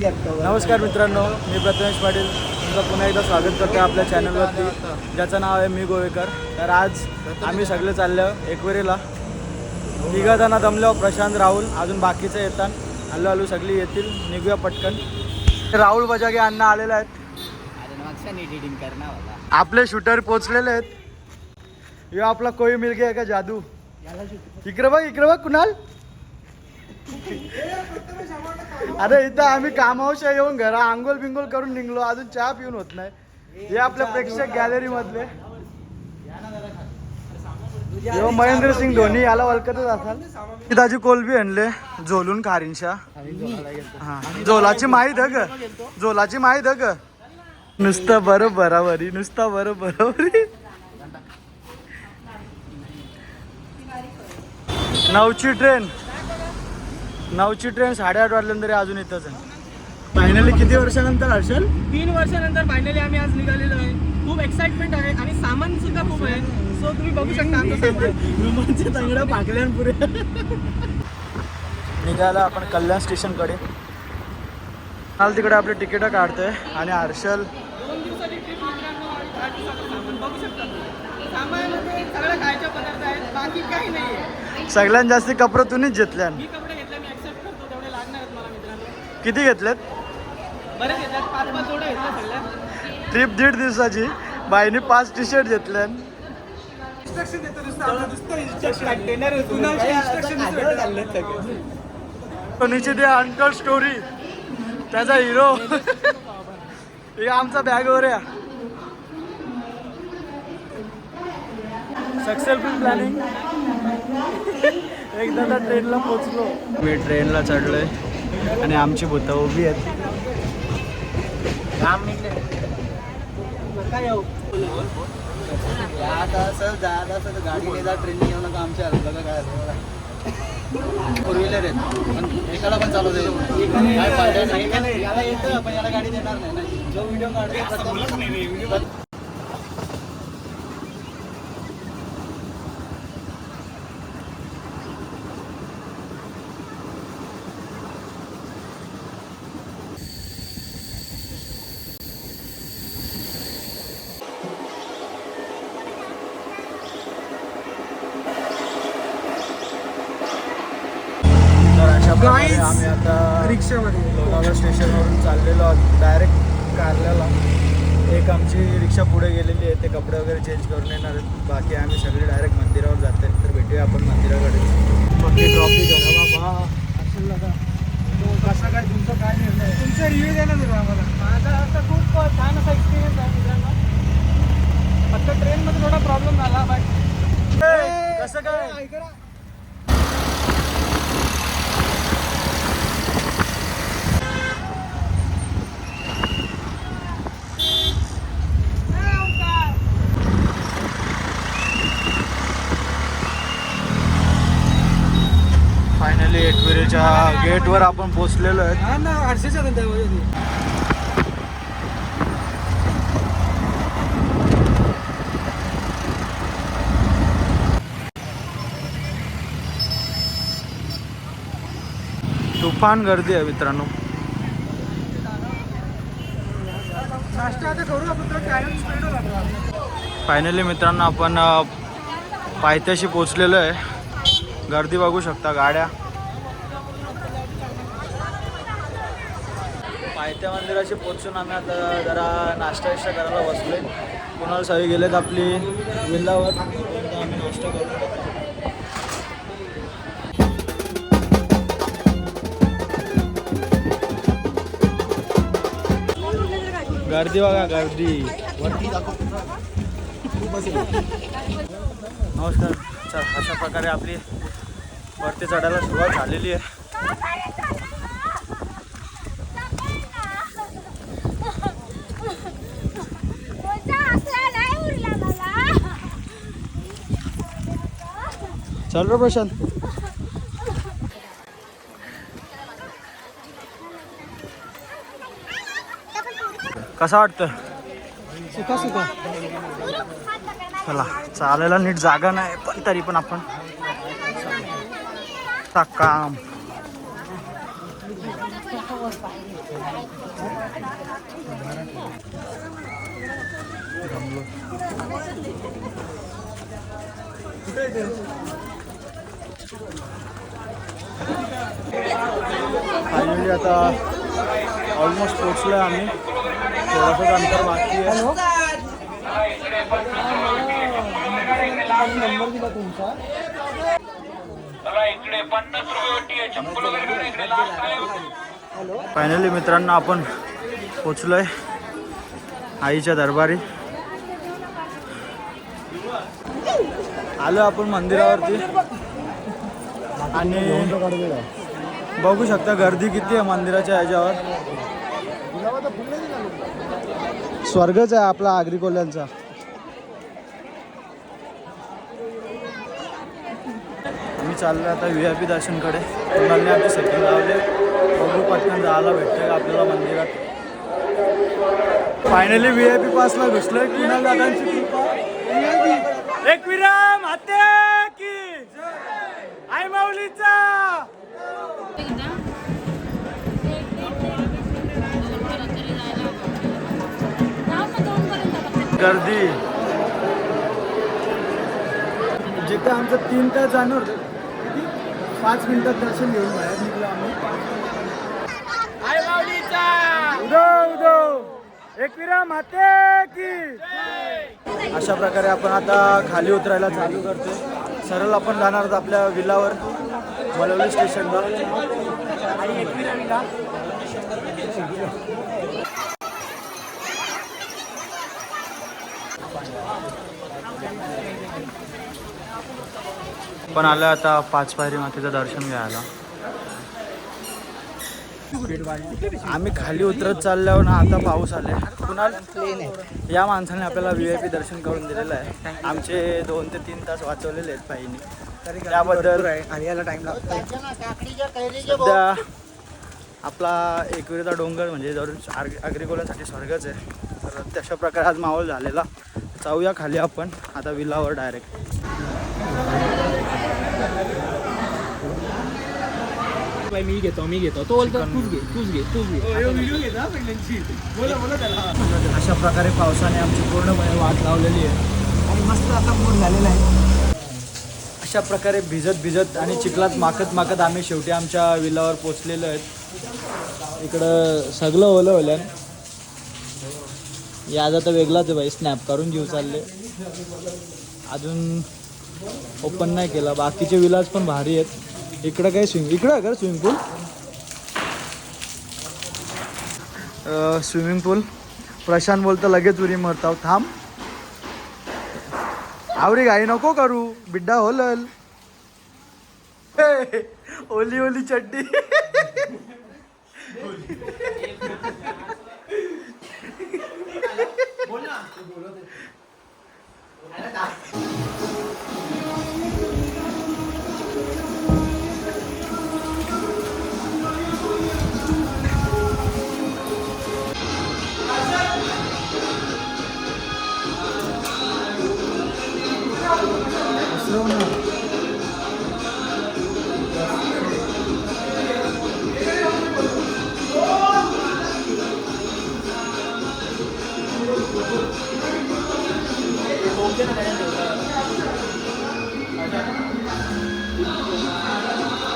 नमस्कार मित्रांनो, मी प्रथमेश पाटील तुमचं पुन्हा एकदा स्वागत करतो आपल्या चॅनलवरती, ज्याचं नाव आहे मी गोवेकर. तर आज आम्ही सगळे चाललो एकवेरीला. तिघा जण दमलो, प्रशांत, राहुल, अजून बाकीचे येतात. हळूहळू सगळी येतील, निघूया पटकन. राहुल बजागे अण्णा आलेले आहेत, आपले शूटर पोचलेले आहेत. यो आपला कोई मिल गया का जादू. इकडे बघ कुणाल. अरे इथं आम्ही कामावशा येऊन घरा आंघोळ बिंगोल करून निघलो, अजून चहा पिऊन होत नाही. हे आपल्या प्रेक्षक गॅलरी मधले महेंद्रसिंग धोनी, याला ओळखतच असाल. ताजी कोलबी आणले झोलून खारींशा. हा, झोलाची माहीत आहे ग, झोलाची माहीत आहे ग. नुसतं बरोबरावरी, नुसतं बरोबरावरी. 9ची ट्रेन 8:30 वाजल्या तरी अजून इथंच आहे. फायनली किती वर्षानंतर हर्षल? 3 वर्षानंतर फायनली आम्ही आज निघालेलो आहे. खूप एक्साइटमेंट आहे आणि सामान सुद्धा खूप आहे. सो तुम्ही बघू शकता आमचं सामान. रुमांचे तंगडं पाकल्यान पुरे. निघाला आपण कल्याण स्टेशनकडे. काल तिकडे आपली तिकीटं काढतोय आणि हर्षल 2 दिवसाची ट्रिप मित्रांनो. 8 दिवसाचं सामान बघू शकता. सामानामध्ये सगळं खायचे पदार्थ आहेत, बाकी काही नाही आहे. सगळ्यात जास्त कपडे तुम्हीच घेतल्या. मी कपडे घेतले, मी ॲक्सेप्ट करतो, तेवढे लागणार आहेत मला मित्रांनो. किती घेतलेत? बरेच घेतल्यात, 5-5 जोड्या घेतल्या सगळ्या. ट्रिप 1.5 दिवसाची, बाईने 5 टी-शर्ट घेतल्या. इन्स्ट्रक्शन देतो नुसतं इन्स्ट्रक्शन देणार इन्स्ट्रक्शन. कोणीची ते अनटोल्ड स्टोरी, त्याचा हिरो. हे आमचा बॅगवर आहे. Successful planning. एकदा त्या ट्रेनला पोचलो. मी ट्रेनला चढलोय आणि आमची भूतं उभी आहेत. काय येऊ गाडीने जा, ट्रेनने येऊ नका. आमच्या बघा काय 4 व्हीलर आहेत, पण एकाला पण चालू नाही. याला येतं पण याला गाडी देणार नाही. जो व्हिडिओ काढतो आम्ही आता रिक्षामध्ये लोणावळा स्टेशनवरून चाललेलो आहोत डायरेक्ट कारल्याला. एक आमची रिक्षा पुढे गेलेली आहे, ते कपडे वगैरे चेंज करून येणार आहेत. बाकी आम्ही सगळे डायरेक्ट मंदिरावर जाते. तर भेटूया आपण मंदिराकडे. बाकी ट्रॉफी करा बाबा. कसं काय तुमचं काय निर्णय? तुमचा रिव्ह्यू द्या ना जरा आम्हाला. माझा आता खूप छान असा एक्सपिरियन्स आहे मित्रांनो. फक्त ट्रेनमध्ये थोडा प्रॉब्लेम झाला. बट कसं काय ऐका, फायनली एकविरेच्या गेटवर आपण पोचलेलो आहे. हा ना, हर्षेच्या धंद्यामध्ये. तुफान गर्दी आहे मित्रांनो. नाश्ता आता करू आपण, तर टाइम स्पेंड होणार. फायनली मित्रांनो आपण पायथ्याशी पोचलेलो आहे. गर्दी बघू शकता, गाड्या. पायथ्या मंदिराशी पोचून आम्ही आता जरा नाश्ता विष्टा करायला बसलोय. कुणाला सगळे गेलेत आपली विल्लावर. आम्ही नाश्ता करू. गर्दी बघा, गर्दी. नमस्कार. चल, अशा प्रकारे आपली वरती चढायला सुरुवात झालेली आहे. चल रे प्रशांत. कसं वाटतं? सुका सुका. चला, चालायला नीट जागा नाही, पण तरी पण आपण काम फायनली आता ऑलमोस्ट पोचलो आहे आम्ही. थोडंसं अंतर बाकी आहे. नंबर दिला तुमचा. फायनली मित्रांनो आपण पोचलोय आईच्या दरबारी. आलो आपण मंदिरावरती आणि बघू शकता गर्दी किती आहे मंदिराच्या ह्याच्यावर. स्वर्गच आहे आपला आगरी कोल्ह्यांचा. आम्ही चाललो आता VIP दर्शनकडे. मुलांनी आमची सेटिंग लावले. बघू पटकन जायला भेटतं का आपल्याला मंदिरात. Finally VIP पासला घुसलोय. कुणाल दादांची कृपा. एक विराम हाते की आई माऊलीचा. गर्दी जिथे आमचं 3 तास जाणार होतं 5 मिनिटात दर्शन घेऊन बाहेर निघलो आम्ही. आई माऊलीचा उदो उदो एक विराम हाते की. अशा प्रकारे आपण आता खाली उतरायला चालू करतो. सरळ आपण जाणार आहोत आपल्या विलावर मलवली स्टेशनला. पण आलं आता 5 पायरी मातेचं दर्शन घ्यायला. आम्ही खाली उतरत चालल्यावर ना आता पाऊस आले. कुणाल या माणसाने आपल्याला VIP दर्शन करून दिलेलं आहे. आमचे 2 ते 3 तास वाचवलेले आहेत पायीने. त्याबद्दल आणि याला टाइम लागतो. सध्या आपला एकविरेचा डोंगर म्हणजे जरूर आगरी कोल्ह्यांसाठी स्वर्गच आहे. तर तशा प्रकारे आज माहोल झालेला. जाऊया खाली आपण आता विलावर डायरेक्ट. मी घेतो तो बोलतो तूच घे. अशा प्रकारे पावसाने आमची पूर्णपणे वाट लावलेली आहे आणि मस्त आता मूड झालेला आहे. अशा प्रकारे भिजत आणि चिखलात माकत आम्ही शेवटी आमच्या विलावर पोचलेलो आहेत. इकडं सगळं ओलं. याचा तर वेगळाच आहे बाई. स्नॅप करून जीव चालले. अजून ओपन नाही केला. बाकीचे विलाज पण भारी आहेत. इकडं काय इकडं आहे का स्विमिंग पूल. प्रशांत बोलतो लगेच उरी मरताव. थांब आवरी घाई नको करू बिड्डा होलल. ओली चड्डी.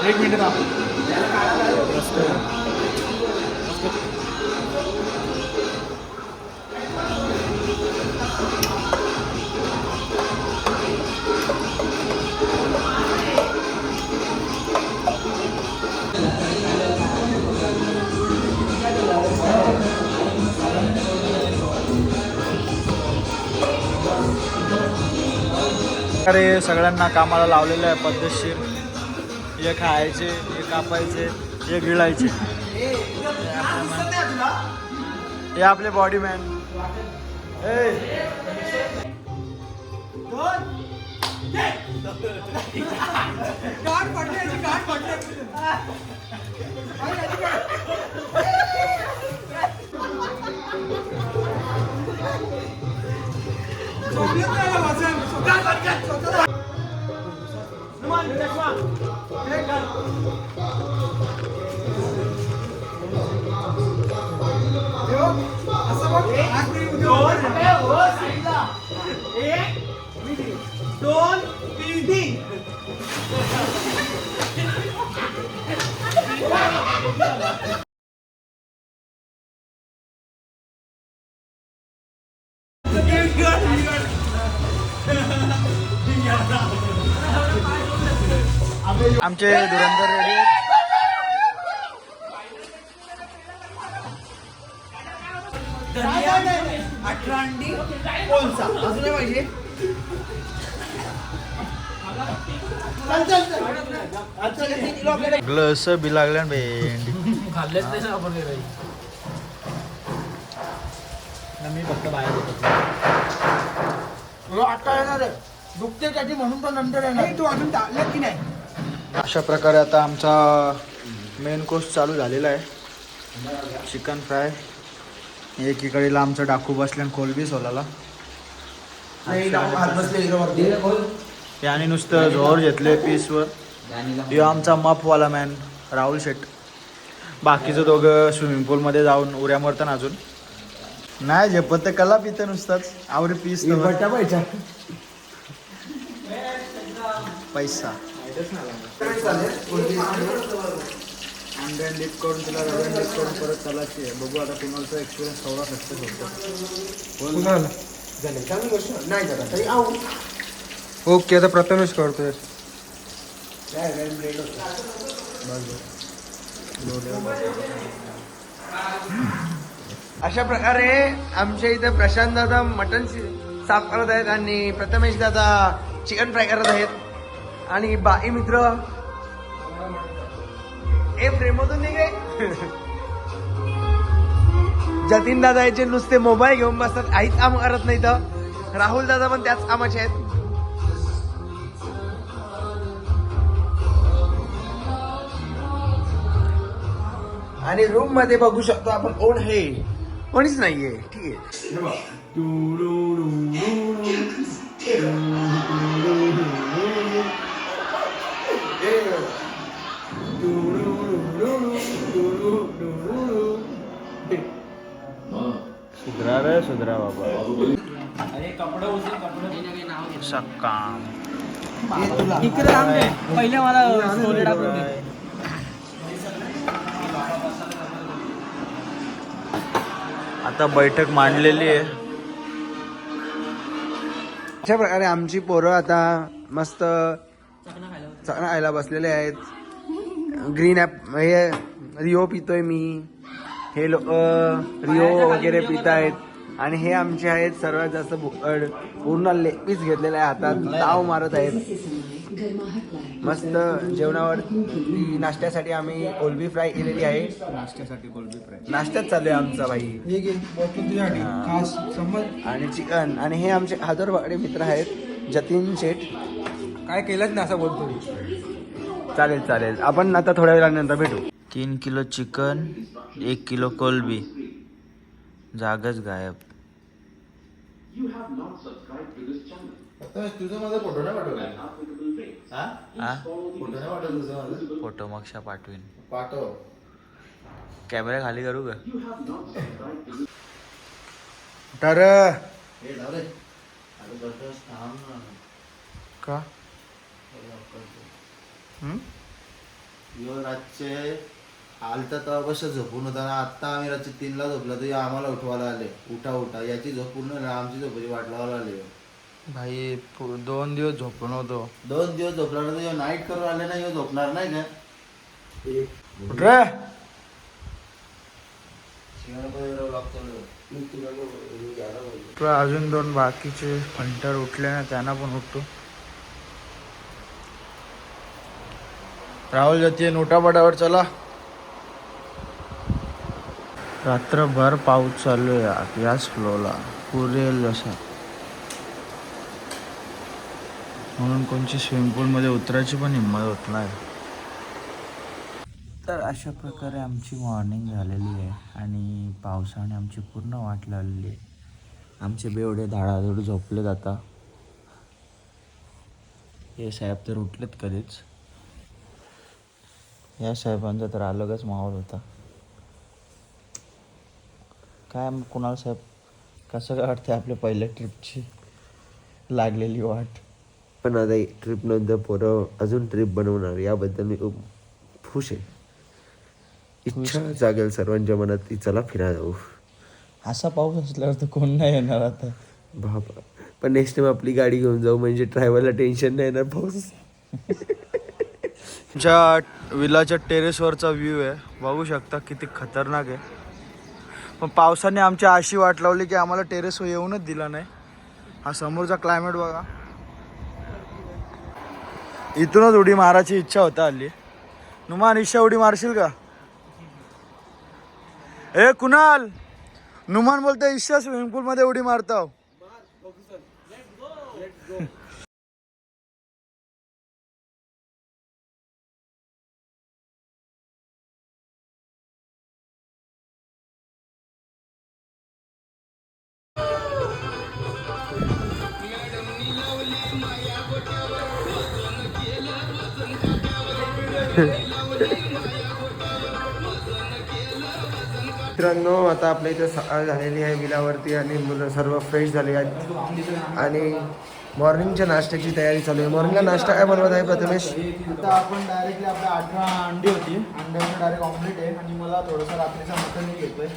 एक मिनिट थांब. अरे सगळ्यांना कामाला लावलेलं आहे पद्धतशीर. हे खायचे, हे कापायचे, हे गिळायचे. हे आपले बॉडीमॅन. असं बघ. आज मी उद्या. एक, दोन, तीन. आमचे धुरंधर रेडी आहेत. अठरा अंडी कोणचा अजून नाही पाहिजे. ग्लस बी लागल्या ना भेंडी. मी फक्त बाहेर आता येणार आहे दुखते त्याची म्हणून तो नंतर येणार. तू अजून टाकलं की नाही. अशा प्रकारे आता आमचा मेन कोर्स चालू झालेला आहे. Chicken fry. एकीकडे आमचं डाकू बसल्यान कोलबी सोलाला. त्याने नुसतं जोर घेतले पीसवर. यो आमचा मफवाला मॅन राहुल शेट. बाकीचं दोघं स्विमिंग पूलमध्ये जाऊन उड्या मारतात अजून. नाही झेपत ते कला पिते नुसताच आवरे पीस पैसा अंड्यान लिप करून तिला रव्यान लिप करून परत चालायची आहे. बघू आता कुणालचा एक्सपिरियन्स थोडा सक्सेस होतो. नाही झाला तरी आऊ. ओके आता प्रथमेश करतोय. अशा प्रकारे आमच्या इथे प्रशांत दादा मटन साफ करत आहेत आणि प्रथमेश दादा चिकन फ्राय करत आहेत. आणि बाई मित्र प्रेमोतून निघे. जतीन दादा याचे नुसते मोबाईल घेऊन बसतात, काहीच काम करत नाही. तर राहुल दादा पण त्याच कामाचे आहेत. आणि रूम मध्ये बघू शकतो आपण कोण आहे. कोणीच नाहीये. ठीक आहे. सुधरा रे सुधरा बाबा. सकाम इकडे पहिले मला स्टोरी टाकून दे. आता बैठक मांडलेली आहे. अशा प्रकारे आमची पोरं आता मस्त चकना खायला बसलेले आहेत. ग्रीन ॲप हे रिओ पितोय मी. हे लोक रिओ वगैरे पित आहेत. आणि हे आमचे आहेत सर्वात जास्त भुकड. पूर्ण लेग पीस घेतलेला आहे हातात. ताव मारत आहेत. मस्त जेवणावर नाश्त्यासाठी आम्ही कोलबी फ्राय केलेली आहे. नाश्त्यासाठी कोलबी फ्राय नाश्त्यात चालू आहे आमचा भाई. आणि चिकन. आणि हे आमचे हादरवाडे मित्र आहेत जतीन शेठ. काय केलंच ना असं बोलतो. चालेल चालेल आपण आता थोड्या वेळानंतर भेटू. 3 किलो चिकन 1 किलो कोलबी. जागच गायब. तुझं माझा फोटो नाही पाठवला. फोटो नाही पाठवला तुझं माझं. फोटो मक्षा पाठवीन. पाठव. कॅमेरा खाली करू का. तर हे जाऊ दे. अरे बस थांब ना. का यो रातचे आलता तेव्हा कसं झोपून होता ना. आत्ता आम्ही रातचे 3ला झोपला तर आम्हाला उठवायला आले. उठा उठा. याची झोप पूर्ण नाही, आमची झोपाची वाट लावायला आले. भाई 2 दिवस झोपून होतो. 2 दिवस झोपला तर यो नाईट करून आले ना. यो झोपणार नाही का. अजून 2 बाकीचे फंटर उठले ना, त्यांना पण उठतो. राहुल जाते नोटापटावर. चला. रात्रभर पाऊस चालू आहे याच फ्लोला. पुरेल जसा म्हणून कोणची स्विमिंग पूलमध्ये उतरायची पण हिंमत होत नाही. तर अशा प्रकारे आमची मॉर्निंग झालेली आहे आणि पावसाने आमची पूर्ण वाट लावलेली आहे. आमचे बेवडे धाडाधूड झोपले जाता. हे साहेब तर उठलेत कधीच. या साहेबांचा तर अलगच माहोल होता. काय कुणाल साहेब कसं काय वाटतं आपल्या पहिल्या ट्रिपची लागलेली वाट? पण आता ट्रिप नंतर पोरं अजून ट्रिप बनवणार याबद्दल मी खूप खुश आहे. इच्छा जागेल सर्वांच्या मनात की चला फिरायला जाऊ. असा पाऊस असल्यावर तर कोण नाही येणार आता. बाबा पण नेक्स्ट टाइम आपली गाडी घेऊन जाऊ म्हणजे ड्रायव्हरला टेन्शन नाही येणार पाऊस. आमच्या विलाच्या टेरेसवरचा व्ह्यू आहे, बघू शकता किती खतरनाक आहे. पण पावसाने आमची अशी वाट लावली की आम्हाला टेरेसवर येऊनच दिला नाही. हा समोरचा क्लायमेट बघा. इथूनच उडी मारायची इच्छा होता हल्ली. नुमान इच्छा उडी मारशील का? ए कुणाल, नुमान बोलतोय इच्छा स्विमिंग पूल मध्ये उडी मारताव. मित्रांनो आता आपल्या इथं सकाळ झालेली आहे विलावरती आणि मुलं सर्व फ्रेश झाले आहेत आणि मॉर्निंगच्या नाश्त्याची तयारी चालू आहे. मॉर्निंगला नाश्ता काय बनवत आहे प्रथमेश? आता आपण डायरेक्टली आपल्या 18 अंडी होती, अंड्याचं डायरेक्ट ऑमलेट आहे आणि मला थोडंसं रात्रीचा मटन घेतोय.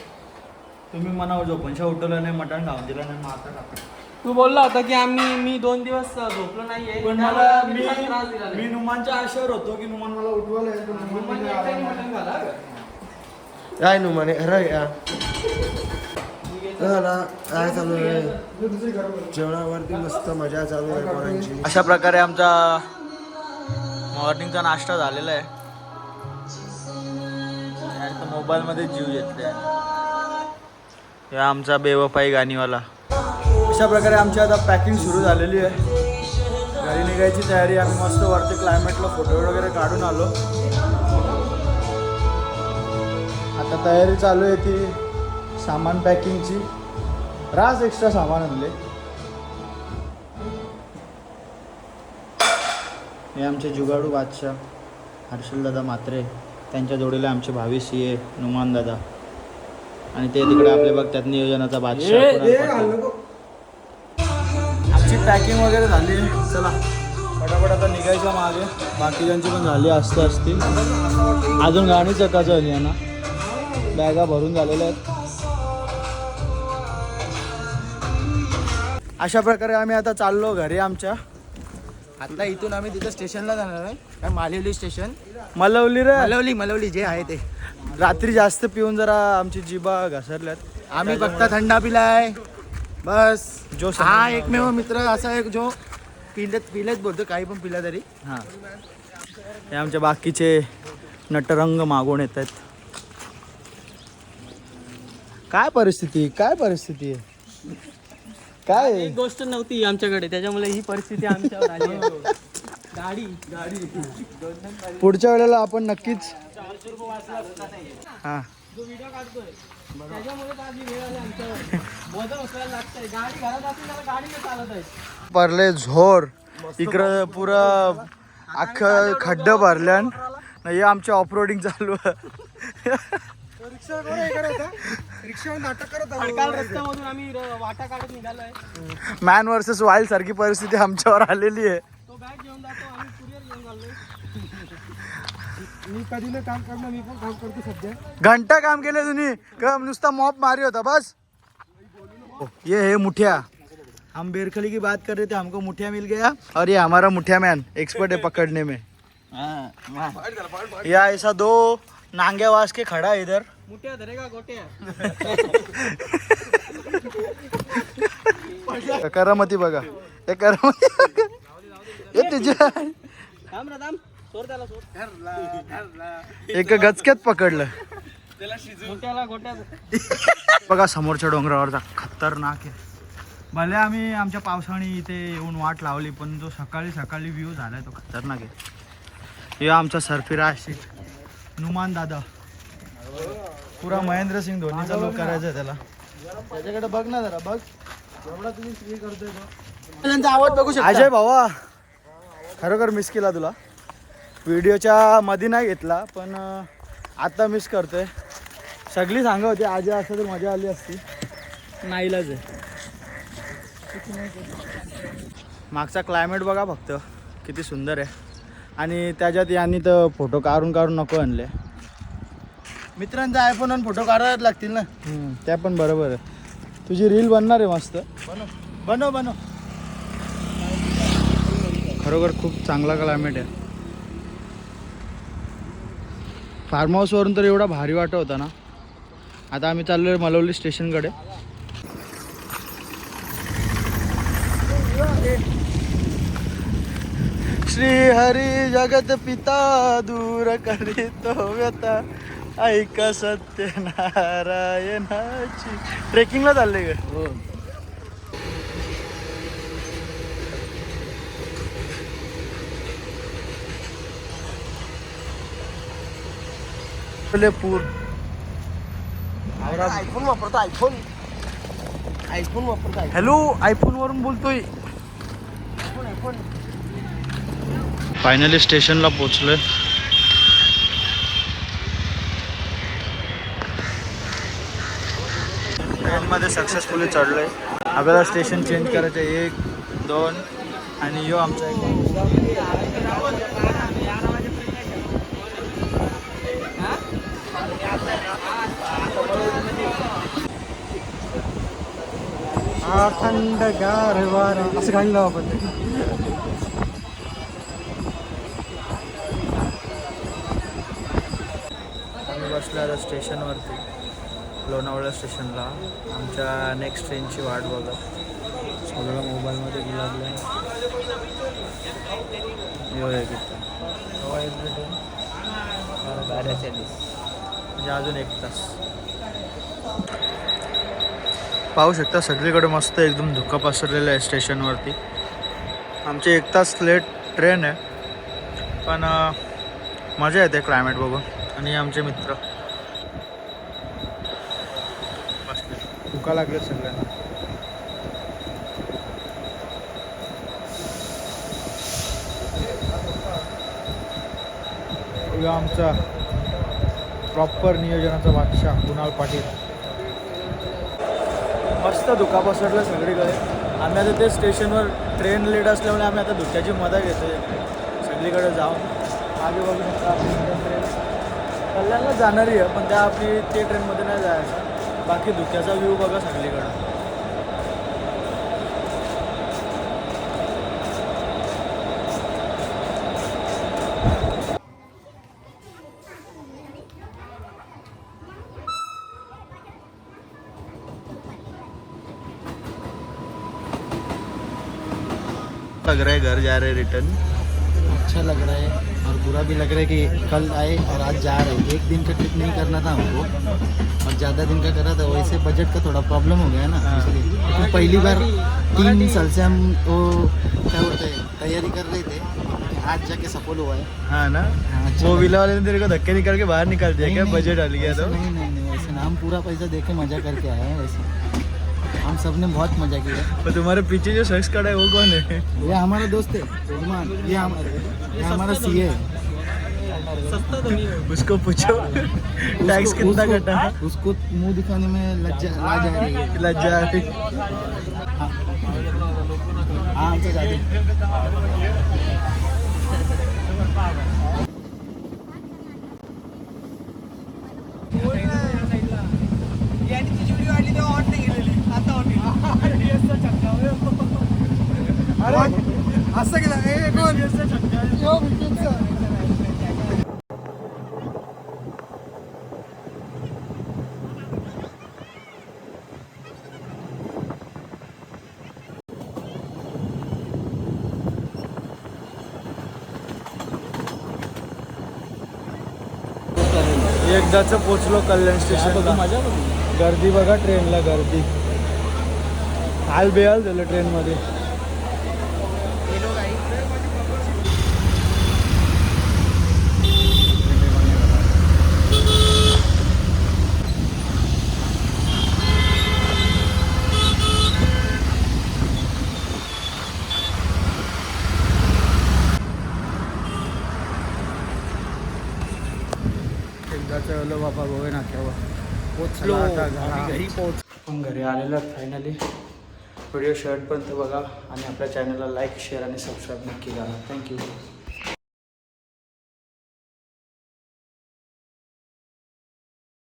तुम्ही मनावर झोपणशा उठवलं नाही, मटण खाऊन दिलं नाही, मग आता टाका. तू बोलला होता की मी 2 दिवस झोपलो नाहीये, पण मला मी नुमानच्या आशेवर होतो की नुमान मला उठवायला येईल, पण नुमान नाही आला. काय नु म्हणे खरं या काय चालू आहे? जेवणावरती मस्त मजा चालू आहे पोरांची. अशा प्रकारे आमचा मॉर्निंगचा नाश्ता झालेला आहे. मोबाईलमध्ये जीव घेतलाय. या आमचा बेवफाई गाणीवाला. अशा प्रकारे आमची आता पॅकिंग सुरू झालेली आहे. घरी निघायची तयारी. आम्ही मस्त वरती क्लायमेटला फोटो वगैरे काढून आलो. आता तयारी चालू आहे ती सामान पॅकिंगची. रास एक्स्ट्रा सामान आणले. हे आमचे जुगाडू बादशाह हर्षल दादा म्हात्रे, त्यांच्या जोडीला आमचे भावी CA नुमान दादा आणि ते तिकडे आपले बघतात नियोजनाचा बादशाह. आमची पॅकिंग वगैरे झाली. चला पटापट आता निघायचं मागे. बाकीच्यांची पण झाली असती. अजून गाणी चकाचं झाली आहे ना. बॅगा भरून झालेल्या आहेत. अशा प्रकारे आम्ही आता चाललो घरी आमच्या. आता इथून आम्ही तिथं स्टेशनला जाणार आहे. काय मालवली स्टेशन, मलवली रे, मलवली जे आहे ते. रात्री जास्त पिऊन जरा आमची जिभा घसरल्यात. आम्ही फक्त थंडा पिलाय बस. जो हा एकमेव मित्र असा एक जो पिलेच बोलतो, काही पण पिला तरी. हां, हे आमचे बाकीचे नटरंग मागून येत आहेत. काय परिस्थिती आहे? काय एक गोष्ट नव्हती आमच्याकडे, त्याच्यामुळे ही परिस्थिती आमच्यावर आली आहे. गाडी पुढच्या वेळेला आपण नक्कीच. हां, जो व्हिडिओ काढतोय त्याच्यामुळे आधी वेळ आली आमच्यावर. बोजा उचलायला लागतंय. गाडी घरात असेल तर गाडीने चालत आहे. परले झोर इकडं पुरं अख्खं खड्डं भरल्यान. हे आमचे ऑफरोडिंग चालू आहे. काल रस्त्यामधून आम्ही वाटा काढत निघालोय. मॅन वर्सेस वाईल्ड सारखी परिस्थिती आमच्यावर आलेली आहे. तो बॅग घेऊन जातो, आम्ही कुरिअर घेऊन चाललोय. मी कधी नाही काम करणार, मी पण काम करतो सध्या. घंटा काम केले तुम्ही का नुसता मॉप मारी होता बस? ये मुठिया, हम बेरखली की बात कर रहे थे, हमको मुठिया मिल गया और ये हमारा मुठिया मैन एक्सपर्ट है पकड़ने में. या ऐसा 2 नांगेवास के खड़ा है इधर. मुठ्या धरेगा गोट्या. करामती बघा, हे करामती हे तुझ्या सोड त्याला, सोड. एक गचक्यात पकडलं. मुठ्याला गोट्या. बघा समोरच्या डोंगरावरचा खतरनाक आहे. भले आम्ही आमच्या पावसाने इथे येऊन वाट लावली, पण जो सकाळी व्ह्यू झालाय तो खतरनाक आहे. हे आमचा सरफिरा आहे नुमान दादा. पुरा महेंद्र सिंग धोनीचा लुक करायचा आहे त्याला. त्याच्याकडे बघ ना जरा, बघ एवढा तुम्ही स्त्री करतोय तो. त्यांचा आवाज बघू शकता. अजय भावा, खरोखर मिस केला तुला. व्हिडिओच्या मध्ये नाही घेतला, पण आता मिस करतोय. सगळी सांगा होती आजी असं तर मजा आली असती. नाईलाज आहे. मागचा क्लायमेट बघा फक्त किती सुंदर आहे. आणि त्याच्यात यांनी तर फोटो काढून नको आणले. मित्रांचा आयफोन फोटो काढायला लागतील ना. त्या पण बरोबर आहे. तुझी रील बनणार आहे मस्त. बनव. खरोखर खूप चांगला क्लायमेट आहे. फार्म हाऊसवरून तर एवढा भारी वाटत होता ना. आता आम्ही चाललो मलवली स्टेशनकडे. श्री हरी जगत पिता दूर करीतो व्यथा ऐका सत्यनारायणाची. ट्रेकिंगला चालले ग. पूर आयफोन वापरतो आयफोन वापरतो. हॅलो, आयफोन वरून बोलतोय. फायनली स्टेशनला पोहोचलोय. ट्रेनमध्ये सक्सेसफुली चढलोय. आपल्याला स्टेशन चेंज करायचं 1, 2 आणि यो आमचा एक थंडगार वारा असं गाणी लावू आपण. आम्ही बसलो आता स्टेशनवरती, लोणावळा स्टेशनला. आमच्या नेक्स्ट ट्रेनची वाट बघत सगळं मोबाईलमध्ये लागलं आहे. म्हणजे अजून 1 तास. पाहू शकता सगळीकडे मस्त एकदम धुकं पसरलेलं आहे स्टेशनवरती. आमची 1 तास लेट ट्रेन आहे, पण मजा येते क्लायमेट बघून. आणि आमचे मित्र बसले, धुका लागले सगळ्यांना. आमचा प्रॉपर नियोजनाचा बादशाह कुणाल पाटील. मस्त धुका पसरलं सगळीकडे. आम्ही आता ते स्टेशनवर ट्रेन लेट असल्यामुळे आम्ही आता धुक्याची मजा घेतो सगळीकडे जाऊन. मागे बघू शकता आपली ट्रेन कल्याणला जाणारी आहे, पण त्या आपली ते ट्रेनमध्ये नाही जायचं. बाकी धुक्याचा व्ह्यू बघा सगळीकडं. लग रहा है घर जा रहे रिटर्न. अच्छा लग रहा है और बुरा भी लग रहा है कि कल आए और आज जा रहे हैं. 1 दिन का ट्रिप नहीं करना था हमको और ज़्यादा दिन का करा था. वैसे बजट का थोड़ा प्रॉब्लम हो गया ना, इसलिए. तो पहली बार 3 साल से हम वो क्या बोलते हैं तैयारी कर रहे थे. आज जाके सफल हुआ है. हाँ ना. हाँ, अच्छा वो लगा. विला वाले ने तेरे को धक्के निकाल के बाहर निकाल दिया क्या? नहीं, बजट डाल गया ऐसा तो. नहीं वैसे ना, हम पूरा पैसा दे के मज़ा करके आए हैं. वैसे हम सब ने बहुत मज़ा किया. पर तुम्हारे पीछे जो शख्स खड़ा है वो कौन है? ये हमारा दोस्त है उस्मान. ये हमारा सीए है. उसको पूछो टैक्स कितना कटा है. उसको मुंह दिखाने में लज्जा आ जा रही है. लज्जा आती. हाँ आमचं जाते. असं केलं एकदाच पोचलो कल्याण स्टेशनला. गर्दी बघा ट्रेनला, गर्दी हाल बेहाल झालं ट्रेनमध्ये. एकदाच आलो बाबा गोवे नाक्यावर. पोचलो घरी पोच. आपण घरी आलेलो आहोत फायनली. व्हिडिओ शेवटपर्यंत बघा आणि आपल्या चॅनलला लाईक शेअर आणि सबस्क्राईब नक्की करा. थँक्यू.